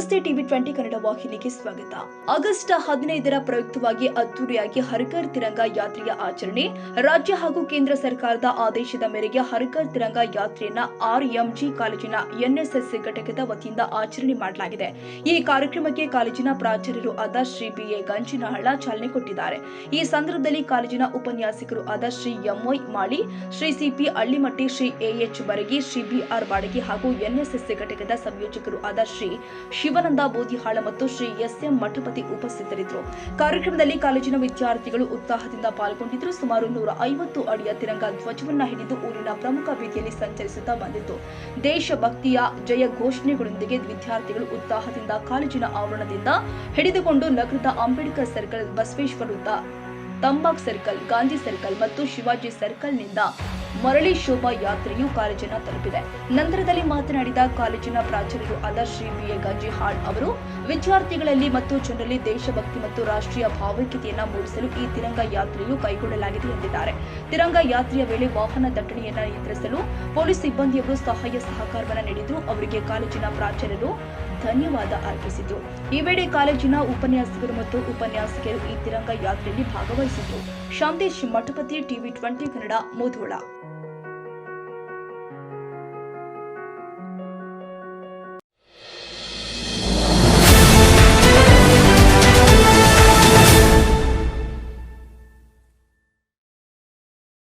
ನಮಸ್ತೆ ಟಿವಿ 20 ಕನ್ನಡ ವಾಹಿನಿಗೆ ಸ್ವಾಗತ. ಆಗಸ್ಟ್ 15ರ ಪ್ರಯುಕ್ತವಾಗಿ ಅದ್ದೂರಿಯಾಗಿ ಹರ್ ತಿರಂಗ ಯಾತ್ರೆಯ ಆಚರಣೆ. ರಾಜ್ಯ ಹಾಗೂ ಕೇಂದ್ರ ಸರ್ಕಾರದ ಆದೇಶದ ಮೇರೆಗೆ ಹರ್ ತಿರಂಗ ಯಾತ್ರೆಯನ್ನ RMG ಕಾಲೇಜಿನ NSS ಘಟಕದ ವತಿಯಿಂದ ಆಚರಣೆ ಮಾಡಲಾಗಿದೆ. ಈ ಕಾರ್ಯಕ್ರಮಕ್ಕೆ ಕಾಲೇಜಿನ ಪ್ರಾಚಾರ್ಯರು ಆದ ಶ್ರೀ BA ಗಂಜಿನಹಳ್ಳ ಚಾಲನೆ ಕೊಟ್ಟಿದ್ದಾರೆ. ಈ ಸಂದರ್ಭದಲ್ಲಿ ಕಾಲೇಜಿನ ಉಪನ್ಯಾಸಕರು ಆದ Shri MY Mali, Shri CP ಅಳ್ಳಿಮಟ್ಟಿ, Shri AH ಬರಗಿ, Shri BR Badagi ಹಾಗೂ NSS ಘಟಕದ ಸಂಯೋಜಕರು ಆದ ಶ್ರೀ ಶಿವಾನಂದ ಬೋದಿಹಾಳ ಮತ್ತು ಶ್ರೀ SM ಮಠಪತಿ ಉಪಸ್ಥಿತರಿದ್ದರು. ಕಾರ್ಯಕ್ರಮದಲ್ಲಿ ಕಾಲೇಜಿನ ವಿದ್ಯಾರ್ಥಿಗಳು ಉತ್ಸಾಹದಿಂದ ಪಾಲ್ಗೊಂಡಿದ್ದರು. ಸುಮಾರು 150 ಅಡಿಯ ತಿರಂಗ ಧ್ವಜವನ್ನ ಹಿಡಿದು ಊರಿನ ಪ್ರಮುಖ ಬೀದಿಯಲ್ಲಿ ಸಂಚರಿಸುತ್ತಾ ಬಂದಿತ್ತು. ದೇಶಭಕ್ತಿಯ ಜಯ ಘೋಷಣೆಗಳೊಂದಿಗೆ ವಿದ್ಯಾರ್ಥಿಗಳು ಉತ್ಸಾಹದಿಂದ ಕಾಲೇಜಿನ ಆವರಣದಿಂದ ಹಿಡಿದುಕೊಂಡು ನಗರದ ಅಂಬೇಡ್ಕರ್ ಸರ್ಕಲ್, ಬಸವೇಶ್ವರ ವೃತ್ತ, ತಂಬಾಕ್ ಸರ್ಕಲ್, ಗಾಂಧಿ ಸರ್ಕಲ್ ಮತ್ತು ಶಿವಾಜಿ ಸರ್ಕಲ್ನಿಂದ ಮರಳಿ ಶೋಭಾ ಯಾತ್ರೆಯು ಕಾಲೇಜನ್ನು ತಲುಪಿದೆ. ನಂತರದಲ್ಲಿ ಮಾತನಾಡಿದ ಕಾಲೇಜಿನ ಪ್ರಾಚಾರ್ಯರು ಆದ ಶ್ರೀ BA ಗಂಜಿಹಾಳ್ ಅವರು ವಿದ್ಯಾರ್ಥಿಗಳಲ್ಲಿ ಮತ್ತು ಜನರಲ್ಲಿ ದೇಶಭಕ್ತಿ ಮತ್ತು ರಾಷ್ಟ್ರೀಯ ಭಾವೈಕ್ಯತೆಯನ್ನು ಮೂಡಿಸಲು ಈ ತಿರಂಗ ಯಾತ್ರೆಯು ಕೈಗೊಳ್ಳಲಾಗಿದೆ ಎಂದಿದ್ದಾರೆ. ತಿರಂಗ ಯಾತ್ರೆಯ ವೇಳೆ ವಾಹನ ದಟ್ಟಣೆಯನ್ನು ನಿಯಂತ್ರಿಸಲು ಪೊಲೀಸ್ ಸಿಬ್ಬಂದಿಯವರು ಸಹಾಯ ಸಹಕಾರವನ್ನು ನೀಡಿದ್ರು. ಅವರಿಗೆ ಕಾಲೇಜಿನ ಪ್ರಾಚಾರ್ಯರು ಧನ್ಯವಾದ ಅರ್ಪಿಸಿದರು. ಈ ವೇಳೆ ಕಾಲೇಜಿನ ಉಪನ್ಯಾಸಕರು ಮತ್ತು ಉಪನ್ಯಾಸಕಿಯರು ಈ ತಿರಂಗ ಯಾತ್ರೆಯಲ್ಲಿ ಭಾಗವಹಿಸಿದ್ರು. ಶಾಂತೇಶ್ ಮಠಪತಿ, ಟಿವಿ 20 ಕನ್ನಡ, ಮುಧೋಳ.